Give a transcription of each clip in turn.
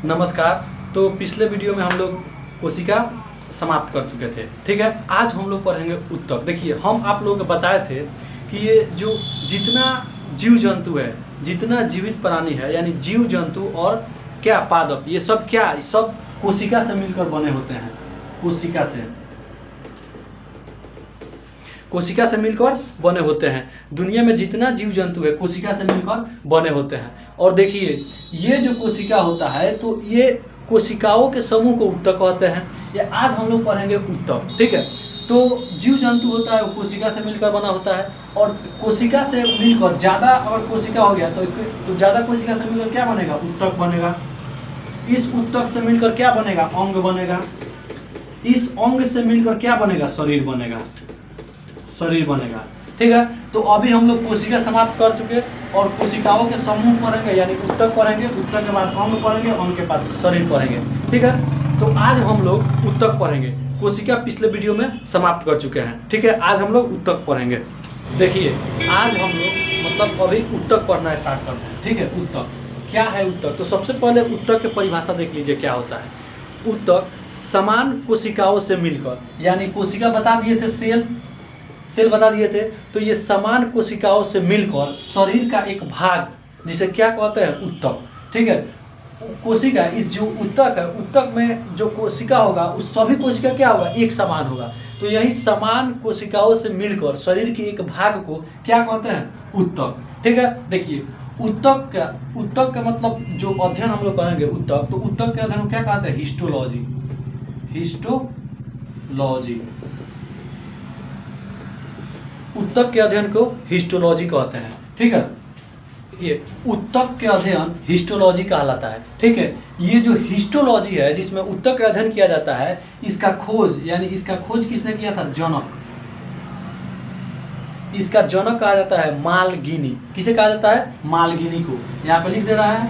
नमस्कार। तो पिछले वीडियो में हम लोग कोशिका समाप्त कर चुके थे, ठीक है। आज हम लोग पढ़ेंगे उत्तक। देखिए, हम आप लोगों को बताए थे कि ये जो जितना जीव जंतु है, जितना जीवित प्राणी है, यानी जीव जंतु और क्या पादप, ये सब क्या, सब कोशिका से मिलकर बने होते हैं। कोशिका से मिलकर बने होते हैं। दुनिया में जितना जीव जंतु है कोशिका से मिलकर बने होते हैं। और देखिए, ये जो कोशिका होता है, तो ये कोशिकाओं के समूह को उत्तक कहते हैं। ये आज हम लोग पढ़ेंगे उत्तक, ठीक है। तो जीव जंतु होता है वो कोशिका से मिलकर बना होता है, और कोशिका से मिलकर ज़्यादा अगर कोशिका हो गया तो ज़्यादा कोशिका से मिलकर क्या बनेगा, उत्तक बनेगा। इस उत्तक से मिलकर क्या बनेगा, अंग बनेगा। इस अंग से मिलकर क्या बनेगा, शरीर बनेगा। ठीक है। तो अभी हम लोग कोशिका समाप्त कर चुके और कोशिकाओं के समूह पढ़ेंगे, यानी उत्तक पढ़ेंगे। उत्तक के बाद अंग पढ़ेंगे, अंग के बाद शरीर पढ़ेंगे, ठीक है। तो आज हम लोग उत्तक पढ़ेंगे। कोशिका पिछले वीडियो में समाप्त कर चुके हैं, ठीक है। आज हम लोग उत्तक पढ़ेंगे। देखिए, आज हम लोग मतलब अभी उत्तक पढ़ना स्टार्ट करते हैं, ठीक है। उत्तक क्या है? उत्तक, तो सबसे पहले उत्तक की परिभाषा देख लीजिए क्या होता है। उत्तक समान कोशिकाओं से मिलकर, यानी कोशिका बता दिए थे, सेल बता दिए थे, तो ये समान कोशिकाओं से मिलकर शरीर का एक भाग, जिसे क्या कहते हैं, उत्तक, ठीक है। कोशिका, इस जो उत्तक है, उत्तक में जो कोशिका होगा उस सभी कोशिका क्या होगा, एक समान होगा। तो यही समान कोशिकाओं से मिलकर शरीर के एक भाग को क्या कहते हैं, उत्तक, ठीक है। देखिए, उत्तक का मतलब जो अध्ययन हम लोग करेंगे उत्तक, तो उत्तक के अध्ययन को क्या कहते हैं, हिस्टोलॉजी। उत्तक के अध्ययन को हिस्टोलॉजी कहते हैं, ठीक है। ये उत्तक के अध्ययन हिस्टोलॉजी कहलाता है, ठीक है। ये जो हिस्टोलॉजी है, जिसमें उत्तक का अध्ययन किया जाता है, इसका खोज किसने किया था, जनक। इसका जनक कहा जाता है मालगिनी। किसे कहा जाता है, मालगिनी को। यहाँ पे लिख दे रहा है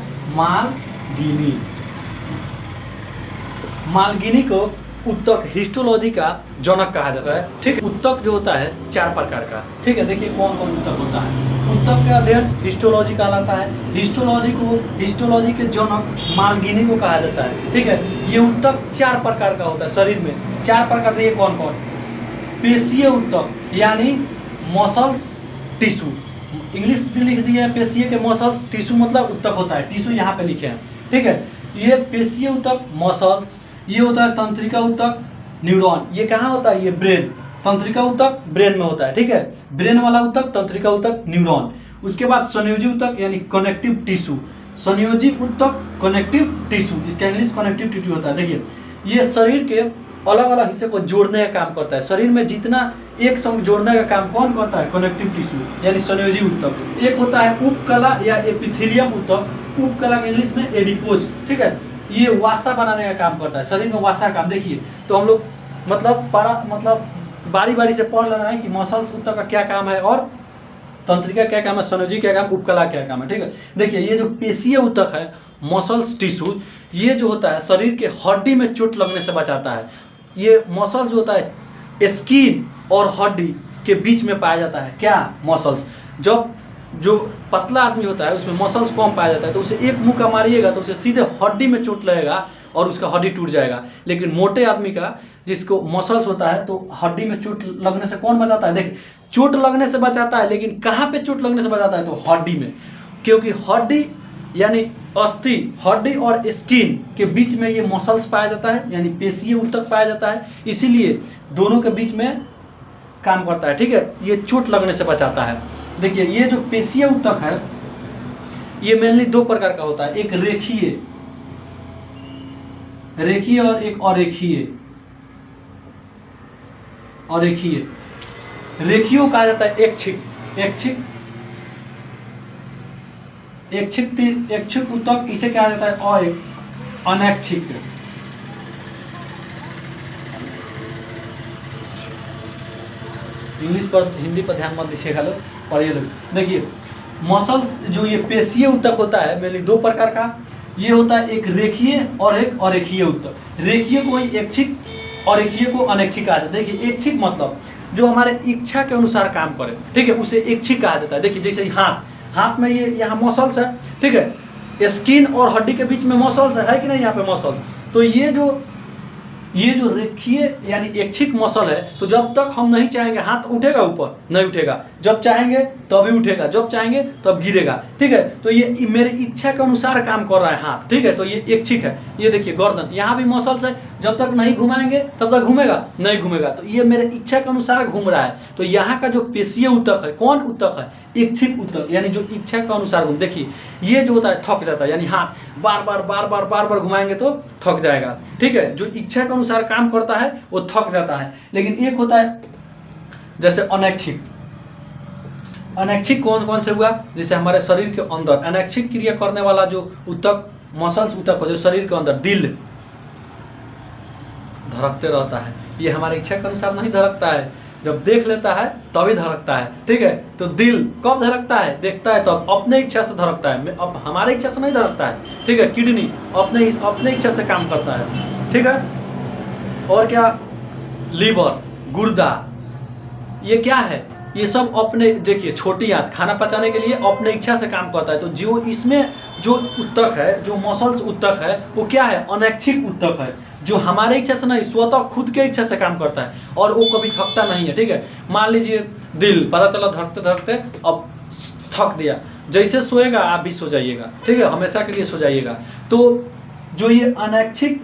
मालगिनी को उत्तक हिस्टोलॉजी का जनक कहा जाता है, ठीक है। उत्तक जो होता है 4 प्रकार का, ठीक है। देखिए कौन कौन उत्तक होता है। उत्तक का अध्ययन हिस्टोलॉजी कहलाता है। हिस्टोलॉजी के जनक मालगिनी को कहा जाता है, ठीक है। ये उत्तक 4 प्रकार का होता है शरीर में। 4 प्रकार देखिए कौन कौन। पेशीय उत्तक, यानी मसल्स टिश्यू, इंग्लिश में लिख दिया है पेशीय के मसल्स, टिश्यू मतलब उत्तक होता है, टिश्यू यहाँ पे लिखे हैं, ठीक है। ये पेशीय उत्तक मसल्स, ये होता है तंत्रिका उत्तक न्यूरॉन। ये कहाँ होता है, ये ब्रेन। तंत्रिका उत्तक ब्रेन में होता है, ठीक है। ब्रेन वाला उत्तक तंत्रिका उत्तक न्यूरॉन। उसके बाद संयोजी उत्तक यानी कनेक्टिव टिश्यू। संयोजी उत्तक कनेक्टिव टिश्यू, इसका इंग्लिश कनेक्टिव टिश्यू होता है। देखिए, ये शरीर के अलग अलग हिस्से को जोड़ने का काम करता है। शरीर में जितना एक संग जोड़ने का काम कौन करता है, कनेक्टिव टिश्यू यानी संयोजी उत्तक। एक होता है उपकला या एपिथेलियम उत्तक। उपकला के इंग्लिश में एडिपोज, ठीक है। ये वासा बनाने का काम करता है, शरीर में वासा का काम। देखिए, तो हम लोग मतलब बारी बारी से पढ़ लेना है कि मसल्स उत्तक का क्या काम है, और तंत्रिका क्या काम है, संयोजी क्या काम, उपकला क्या काम है, ठीक है। देखिए, ये जो पेशीय उत्तक है मसल्स टिश्यू, ये जो होता है शरीर के हड्डी में चोट लगने से बचाता है। ये मसल्स जो होता है स्किन और हड्डी के बीच में पाया जाता है, क्या, मसल्स। जब जो पतला आदमी होता है उसमें मसल्स कम पाया जाता है, तो उसे एक मुक्का मारिएगा तो उसे सीधे हड्डी में चोट लगेगा और उसका हड्डी टूट जाएगा। लेकिन मोटे आदमी का, जिसको मसल्स होता है, तो हड्डी में चोट लगने से कौन बचाता है, देखिए, चोट लगने से बचाता है। लेकिन कहाँ पे चोट लगने से बचाता है, तो हड्डी में। क्योंकि हड्डी यानी अस्थि, हड्डी और स्किन के बीच में ये मसल्स पाया जाता है, यानी पेशीय उत्तक पाया जाता है, इसीलिए दोनों के बीच में काम करता है, ठीक है। ये चोट लगने से बचाता है। देखिए, ये जो पेशीय उत्तक है ये मेनली 2 प्रकार का होता है, एक रेखीय और एक अरेखीय। रेखीय कहा जाता है ऐच्छिक उत्तक, इसे कहा जाता है अनैच्छिक। इंग्लिश पर, हिंदी पर ध्यान मत दीजिएगा लोग, पढ़िए लोग। देखिए, मसल्स जो ये पेशीय उत्तक होता है मेनली 2 प्रकार का। ये होता है एक रेखीय और एक अरेखीय उत्तक। रेखीय को ऐच्छिक और रेखीय को अनैच्छिक कहा जाता है। देखिए, ऐच्छिक मतलब जो हमारे इच्छा के अनुसार काम करे, ठीक है, उसे ऐच्छिक कहा जाता है। देखिए, जैसे हाथ में ये यहाँ मसल्स है, ठीक है। स्किन और हड्डी के बीच में मसल्स है कि नहीं, यहाँ पे मसल्स। तो ये जो रेखीय यानी ऐच्छिक मसल है, तो जब तक हम नहीं चाहेंगे हाथ उठेगा ऊपर, नहीं उठेगा, जब चाहेंगे तभी उठेगा, जब चाहेंगे तब गिरेगा, ठीक है। तो ये मेरे इच्छा के अनुसार काम कर रहा है हाथ, ठीक है। तो ये ऐच्छिक है। ये देखिए गर्दन, यहाँ भी मसल्स है, जब तक नहीं घुमाएंगे तब तक घूमेगा, नहीं घूमेगा। तो ये मेरे इच्छा के अनुसार घूम रहा है। तो यहाँ का जो पेशीय ऊतक है, कौन ऊतक है, ऐच्छिक ऊतक, यानी जो इच्छा के अनुसार घूम। देखिए ये जो होता है थक जाता है, यानी हाथ बार बार घुमाएंगे तो थक जाएगा, ठीक है। जो इच्छा के अनुसार काम करता है वो थक जाता है। लेकिन एक होता है जैसे अनैच्छिक। अनैच्छिक कौन से हुआ, जैसे हमारे शरीर के अंदर अनैच्छिक क्रिया करने वाला जो ऊतक, मसल्स ऊतक हो, जो शरीर के अंदर दिल धड़कते रहता है, ये हमारी इच्छा के अनुसार नहीं धड़कता है, जब देख लेता है तभी धड़कता है, ठीक है। तो दिल कब धड़कता है, देखता है तब, अपने इच्छा से धड़कता है, अब हमारे इच्छा से नहीं धड़कता है, ठीक है। किडनी अपने इच्छा से काम करता है, ठीक है। और क्या, लीवर, गुर्दा, ये क्या है, ये सब अपने, देखिए छोटी आंत खाना पचाने के लिए अपने इच्छा से काम करता है। तो जो इसमें जो ऊतक है, जो मसल्स ऊतक है, वो क्या है, अनैच्छिक ऊतक है, जो हमारे इच्छा से नहीं, स्वतः खुद के इच्छा से काम करता है और वो कभी थकता नहीं है, ठीक है। मान लीजिए दिल, पता चला धड़कते धड़कते अब थक दिया, जैसे सोएगा आप भी सो जाइएगा, ठीक है, हमेशा के लिए सो जाइएगा। तो जो ये अनैच्छिक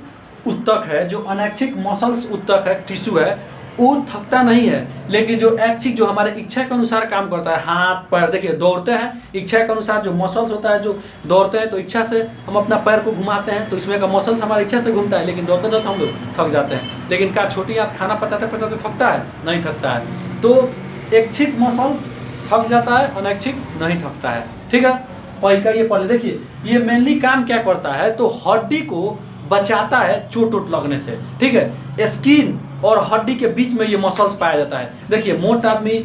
ऊतक है, जो अनैच्छिक मसल्स ऊतक है, टिश्यू है, वो थकता नहीं है। लेकिन जो ऐच्छिक, जो हमारे इच्छा के अनुसार काम करता है, हाथ पैर, देखिए दौड़ते हैं, इच्छा के अनुसार जो मसल्स होता है, जो दौड़ते हैं तो इच्छा से हम अपना पैर को घुमाते हैं, तो इसमें का मसल्स हमारी इच्छा से घूमता है, लेकिन दौड़ते दौड़ते हम लोग थक जाते हैं। लेकिन क्या छोटी आंत खाना पचाते पचाते थकता है, नहीं थकता है। तो ऐच्छिक मसल्स थक जाता है, अनैच्छिक नहीं थकता है, ठीक है। पहले का ये पहले देखिए, ये मेनली काम क्या करता है, तो हड्डी को बचाता है चोट वोट लगने से, ठीक है। स्किन और हड्डी के बीच में ये मसल्स पाया जाता है। देखिए मोटा आदमी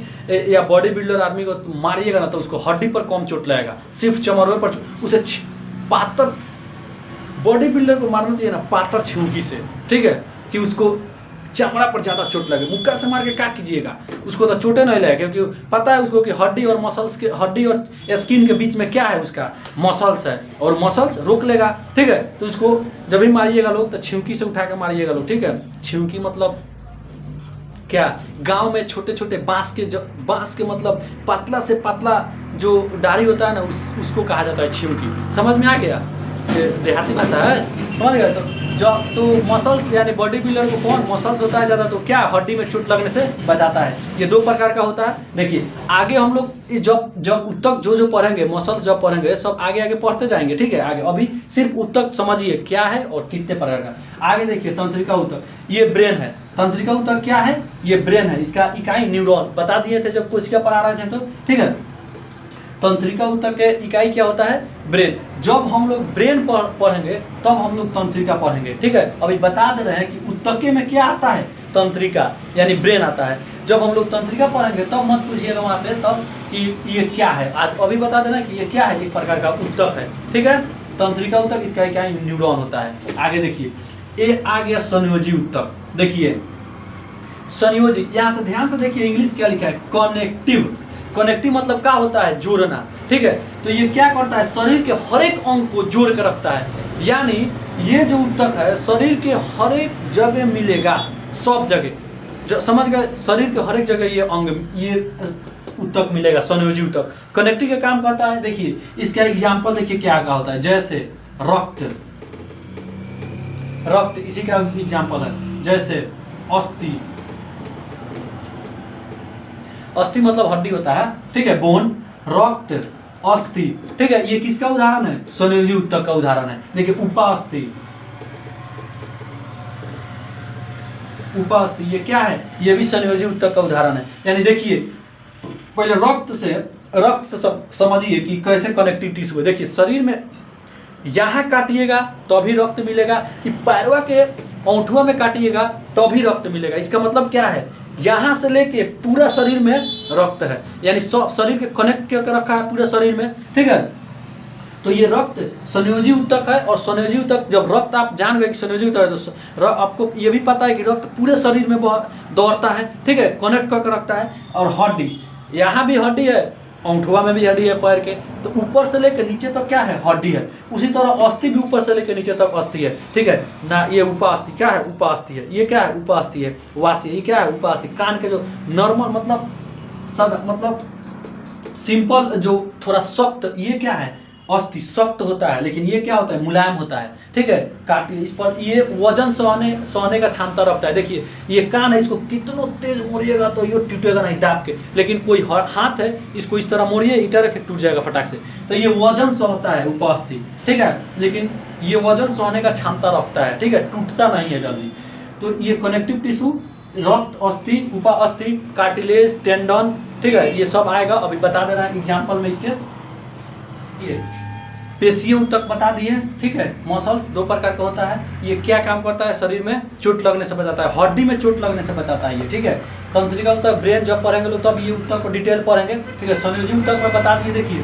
या बॉडी बिल्डर आदमी को मारिएगा ना तो उसको हड्डी पर कम चोट लगेगा, सिर्फ चमड़े पर उसे पातर, बॉडी बिल्डर को मारना चाहिए ना पातर छिउकी से, ठीक है, कि उसको चमड़ा पर ज़्यादा चोट लगे। मुक्का से मार के क्या कीजिएगा, उसको तो चोटें नहीं लगे, क्योंकि पता है उसको कि हड्डी और मसल्स के, हड्डी और स्किन के बीच में क्या है, उसका मसल्स है, और मसल्स रोक लेगा, ठीक है। तो उसको जब भी मारिएगा लोग तो छिउकी से उठा के मारिएगा लोग, ठीक है। छिउकी मतलब क्या, गांव में छोटे छोटे बांस के मतलब पतला से पतला जो डाली होता है ना, उसको कहा जाता है छिउकी। समझ में आ गया, देहाती भाषा है, समझ गए। तो मसल्स यानी बॉडी बिल्डर को कौन मसल्स होता है ज़्यादा, तो क्या हड्डी में चोट लगने से बचाता है। ये दो प्रकार का होता है। देखिए आगे हम लोग जब ऊतक जो पढ़ेंगे, मसल्स जब पढ़ेंगे, सब आगे पढ़ते जाएंगे, ठीक है। आगे अभी सिर्फ ऊतक समझिए क्या है और कितने प्रकार का। आगे देखिए तंत्रिका ऊतक, ये ब्रेन है। तंत्रिका ऊतक क्या है, ये ब्रेन है, इसका इकाई न्यूरॉन बता दिए थे जब कोशिका पढ़ा रहे थे, तो ठीक है। तंत्रिका ऊतक के इकाई क्या होता है, ब्रेन। जब हम लोग ब्रेन पढ़ेंगे तब हम लोग तंत्रिका पढ़ेंगे, ठीक है। अभी बता दे रहे हैं कि ऊतके में क्या आता है, तंत्रिका यानी ब्रेन आता है। जब हम लोग तंत्रिका पढ़ेंगे तब मत पूछिएगा वहाँ पे तब कि ये क्या है, आज अभी बता देना कि ये क्या है, एक प्रकार का ऊतक है, ठीक है। तंत्रिका ऊतक, इसका इकाई न्यूरॉन होता है। आगे देखिए, ये आ गया संयोजी ऊतक। देखिए संयोजी, यहाँ से ध्यान से देखिए इंग्लिश क्या लिखा है, कनेक्टिव। कनेक्टिव मतलब क्या होता है, जोड़ना, ठीक है। तो ये क्या करता है, शरीर के हर एक अंग को जोड़ कर रखता है। यानी ये जो ऊतक है शरीर के हर एक जगह मिलेगा, सब जगह, समझ गए, शरीर के हर एक जगह ये अंग, ये ऊतक मिलेगा, संयोजी ऊतक। कनेक्टिव का काम करता है। देखिए इसका एग्जाम्पल देखिए क्या होता है, जैसे रक्त इसी का एग्जाम्पल है। जैसे अस्थि, अस्थि मतलब हड्डी होता है, ठीक है, बोन, रक्त, अस्थि, ठीक है। ये किसका उदाहरण है, संयोजी ऊतक का उदाहरण है। देखिए उपास्थि, उपास्थि ये क्या है, ये भी संयोजी ऊतक का उदाहरण है। यानी देखिए पहले रक्त से समझिए कि कैसे कनेक्टिव टिश्यू है। देखिए शरीर में यहाँ काटिएगा तभी रक्त मिलेगा, कि पैरवा के औंठुआ में काटिएगा तभी रक्त मिलेगा। इसका मतलब क्या है, यहाँ से लेके पूरा शरीर में रक्त है, यानी शरीर के कनेक्ट करके रखा है पूरे शरीर में, ठीक है। तो ये रक्त संयोजी ऊतक है। और संयोजी ऊतक, जब रक्त आप जान गए कि संयोजी ऊतक है तो आपको ये भी पता है कि रक्त पूरे शरीर में दौड़ता है, ठीक है, कनेक्ट करके रखता है। और हड्डी, यहाँ भी हड्डी है औंठवा में भी हड्डी है पैर के, तो ऊपर से लेकर नीचे तक क्या है, हड्डी है। उसी तरह अस्थि भी ऊपर से लेकर नीचे तक अस्थि है, ठीक है ना। ये उपास्थि क्या है, उपास्थि है। ये क्या है, उपास्थि है। वासी ये क्या है, उपास्थि। कान के जो नॉर्मल मतलब मतलब सिंपल जो थोड़ा सख्त, ये क्या है, अस्थि सख्त होता है, लेकिन ये क्या होता है, मुलायम होता है, ठीक है। काटी इस पर ये वजन सहने का क्षमता रखता है। देखिए ये कान है, इसको कितना तेज मोड़िएगा तो ये टूटेगा नहीं दाब के, लेकिन कोई हाथ है, इसको इस तरह मोड़िए, ईटा रखे टूट जाएगा फटाक से। तो ये वजन सहता है उपास्थि, ठीक है, लेकिन ये वजन सहने का क्षमता रखता है, ठीक है, टूटता नहीं है जल्दी। तो ये कनेक्टिव टिश्यू, रक्त, अस्थि, उपास्थि, कार्टिलेज, टेंडन, ठीक है, ये सब आएगा। अभी बता दे रहा है एग्जाम्पल में इसके। ये पेशीय ऊतक बता दिए, ठीक है। मसल्स 2 प्रकार का होता है। ये क्या काम करता है, शरीर में चोट लगने से बचाता है, हड्डी में चोट लगने से बचाता है ये, ठीक है। तंत्रिका ऊतक ब्रेन जब पढ़ेंगे लोग तब ये ऊतक को डिटेल पढ़ेंगे, ठीक है। संयोजी ऊतक में बता दिए। देखिए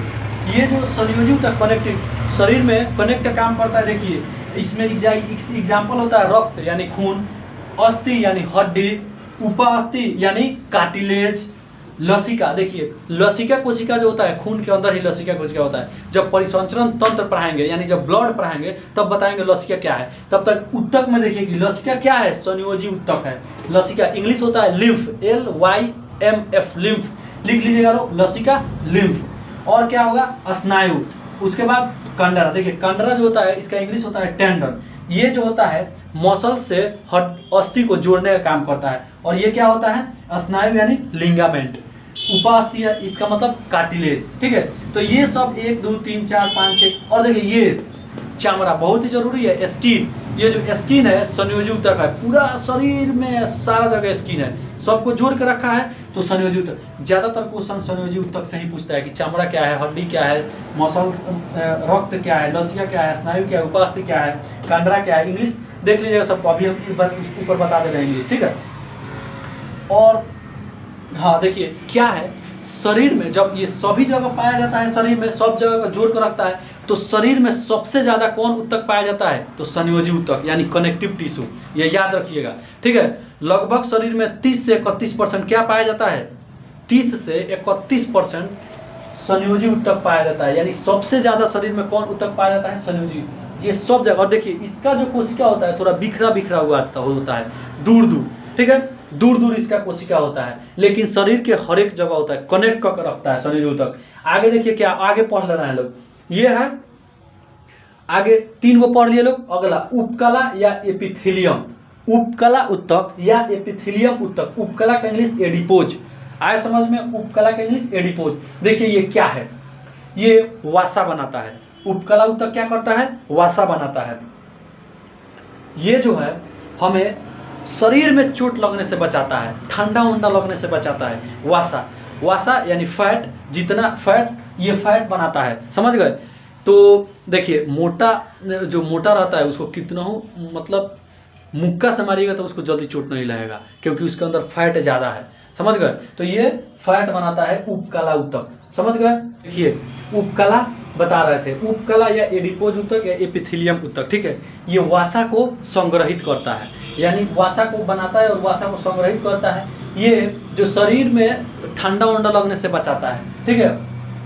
ये जो संयोजी ऊतक कनेक्टिव शरीर में कनेक्ट का काम करता है। देखिए इसमें एग्जाम्पल होता है रक्त यानी खून, अस्थि यानी हड्डी, उपास्थि यानी कार्टिलेज, लसिका। देखिए लसिका कोशिका जो होता है, खून के अंदर ही लसिका कोशिका होता है। जब परिसंचरण तंत्र पढ़ाएंगे यानी जब ब्लड पढ़ाएंगे तब बताएंगे लसिका क्या है। तब तक ऊतक में देखिए कि लसिका क्या है, संयोजी ऊतक है। लसिका इंग्लिश होता है लिम्फ, LYMF, लिम्फ लिख लीजिएगा लोग, लसिका लिम्फ। और क्या होगा, स्नायु, उसके बाद कंडरा। देखिए कंडरा जो होता है इसका इंग्लिश होता है टेंडन। ये जो होता है मसल से अस्थि को जोड़ने का काम करता है। और ये क्या होता है, स्नायु यानी लिंगामेंट। उपास्थि है, इसका मतलब कार्टिलेज, ठीक है। तो ये सब 1 2 3 4 5 6। और देखिए ये चमड़ा बहुत ही जरूरी है, स्किन। ये जो स्किन है संयोजी ऊतक है, पूरा शरीर में सारा जगह स्किन है, सबको जोड़ के रखा है। तो संयोजी ऊतक ज्यादातर क्वेश्चन संयोजी ऊतक से ही पूछता है कि चमड़ा क्या है, हड्डी क्या है, मसल, रक्त क्या है, लसिका क्या है, स्नायु क्या है, उपास्थि क्या है, कंडरा क्या है। इंग्लिश देख लीजिएगा सबको, अभी हम ऊपर बता दे रहे हैं इंग्लिश, ठीक है। और हाँ देखिए क्या है, शरीर में जब ये सभी जगह पाया जाता है, शरीर में सब जगह का जोड़ कर रखता है, तो शरीर में सबसे ज्यादा कौन ऊतक पाया जाता है, तो संयोजी ऊतक यानी कनेक्टिव टिश्यू। ये याद रखिएगा, ठीक है। लगभग शरीर में 30 से 31% क्या पाया जाता है, 30 से 31% संयोजी ऊतक पाया जाता है। यानी सबसे ज्यादा शरीर में कौन ऊतक पाया जाता है, संयोजी। ये सब जगह। और देखिए इसका जो कोशिका होता है थोड़ा बिखरा बिखरा हुआ होता है, दूर दूर, ठीक है, दूर दूर इसका कोशिका होता है, लेकिन शरीर के हर एक जगह होता है, कनेक्ट करके रखता है शरीर ऊतक। आगे देखिए क्या, आगे पढ़ लेना है लोग। ये है आगे 3 को पढ़ लिए लोग। अगला उपकला या एपिथेलियम, उपकला ऊतक या एपिथेलियम ऊतक। उपकला का इंग्लिश एडिपोज, आए समझ में, उपकला का इंग्लिश एडिपोज। देखिए ये क्या है, ये वासा बनाता है। उपकला ऊतक क्या करता है, वासा बनाता है। ये जो है हमें शरीर में चोट लगने से बचाता है, ठंडा उंडा लगने से बचाता है। वासा, वासा यानी फैट, जितना फैट, ये फैट बनाता है, समझ गए। तो देखिए मोटा, जो मोटा रहता है उसको कितना हो मतलब मुक्का से मारिएगा तो उसको जल्दी चोट नहीं लगेगा, क्योंकि उसके अंदर फैट ज़्यादा है, समझ गए। तो ये फैट बनाता है उपकला ऊतक, समझ गए। देखिए उपकला बता रहे थे, उपकला या एडिपोज ऊतक या एपिथेलियम ऊतक, ठीक है। ये वासा को संग्रहित करता है, यानी वासा को बनाता है और वासा को संग्रहित करता है। ये जो शरीर में ठंडा उंडा लगने से बचाता है, ठीक है।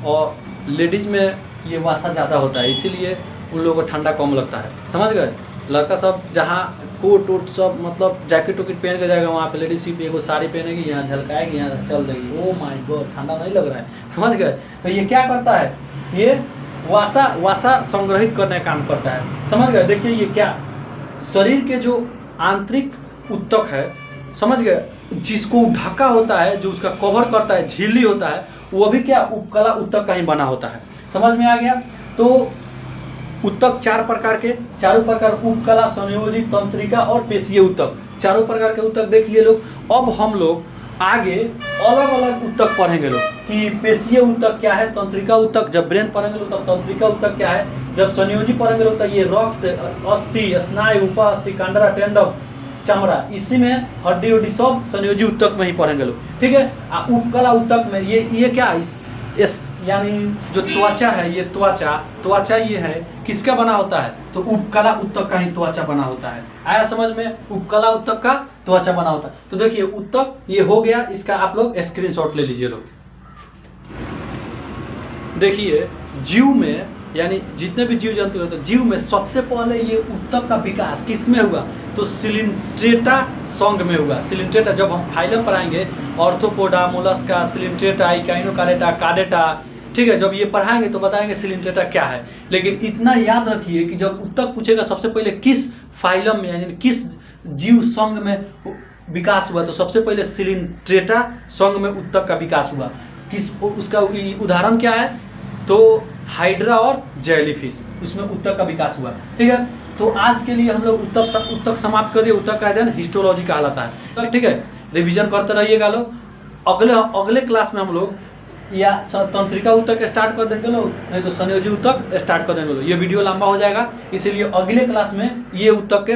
और लेडीज में ये वासा ज़्यादा होता है, इसीलिए उन लोगों को ठंडा कम लगता है, समझ गए। लड़का सब जहाँ कोट वोट सब मतलब जैकेट वैकेट पहन के जाएगा, वहाँ पे लेडीज सिर्फ एगो साड़ी पहनेगी, यहाँ झलकाएगी, यहाँ चल देगी। ओ माय गॉड, ठंडा नहीं लग रहा है, समझ गए। तो ये क्या करता है, ये वासा संग्रहित करने का काम करता है, समझ गए। देखिए ये क्या, शरीर के जो आंतरिक ऊतक है, समझ गए, जिसको ढका होता है, जो उसका कवर करता है, झिल्ली होता है, वो भी क्या उपकला ऊतक का ही बना होता है, समझ में आ गया। तो ऊतक 4 प्रकार के, चारों प्रकार उपकला, संयोजी, तंत्रिका और पेशीय ऊतक, चारों प्रकार के ऊतक देख लिए लोग। अब हम लोग आगे अलग अलग ऊतक पढ़ेंगे लोग कि पेशीय ऊतक क्या है, तंत्रिका ऊतक जब ब्रेन पढ़ेंगे लोग तब तंत्रिका ऊतक क्या है, जब संयोजी पढ़ेंगे लोग तब ये रक्त, अस्थि, स्नायु, उपास्थि, कंडरा, टेंडम, चमड़ा, इसी में हड्डी उड्डी सब संयोजी ऊतक में ही पढ़ेंगे लोग, ठीक है। उपकला ऊतक में ये क्या, इस यानी जो त्वचा है, ये त्वचा ये है किसका बना होता है, तो उपकला ऊतक का ही त्वचा बना होता है। आया समझ में, उपकला ऊतक का त्वचा बना होता है। तो देखिए ऊतक ये हो गया, इसका आप लोग स्क्रीनशॉट ले लीजिए लोग। देखिए जीव में, यानी जितने भी जीव जंतु होते हैं, जीव में सबसे पहले ये उत्तक का विकास किस में हुआ? तो सिलिंट्रेटा संघ में हुआ। सिलिंट्रेटा, जब हम फाइलम पढ़ाएंगे ऑर्थोपोडा, मोलस्का, सिलिंट्रेटा, इकाइनोकारेटा, कार्डेटा, ठीक है, जब ये पढ़ाएंगे तो बताएंगे सिलिंट्रेटा क्या है। लेकिन इतना याद रखिए कि जब उत्तक पूछेगा सबसे पहले किस फाइलम में, यानी किस जीव संघ में विकास हुआ, तो सबसे पहले सिलिंट्रेटा संघ में उत्तक का विकास हुआ। किस, उसका उदाहरण क्या है? तो हाइड्रा और जेलीफिश, उसमें उत्तक का विकास हुआ। ठीक है, तो आज के लिए हम लोग उत्तक समाप्त कर दिए। उत्तक का अध्ययन हिस्टोलॉजी कहलाता है। ठीक है, रिवीजन करते रहिएगा लोग। अगले क्लास में हम लोग या तंत्रिका उत्तक स्टार्ट कर देंगे लोग, नहीं तो संयोजी उत्तक स्टार्ट कर देंगे लोग। ये वीडियो लंबा हो जाएगा, इसीलिए अगले क्लास में ये उत्तक के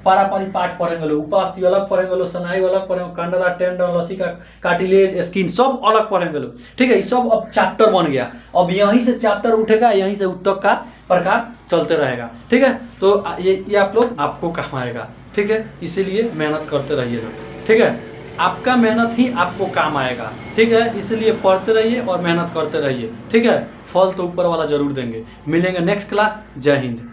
पारापारी पार्ट पढ़ेंगे लोग। उपास्थि अलग पढ़ेंगे लोग, स्नायु अलग पढ़ेंगे, कंडला, टेंडन, लसिका, कार्टिलेज, स्किन सब अलग पढ़ेंगे लोग। ठीक है, ये सब अब चैप्टर बन गया। अब यहीं से चैप्टर उठेगा, यहीं से उत्तक का प्रकार चलते रहेगा। ठीक है, तो ये आप लोग आपको काम आएगा। ठीक है, इसीलिए मेहनत करते रहिए लोग। ठीक है, आपका मेहनत ही आपको काम आएगा। ठीक है, इसलिए पढ़ते रहिए और मेहनत करते रहिए। ठीक है, फल तो ऊपर वाला जरूर देंगे। मिलेंगे नेक्स्ट क्लास। जय हिंद।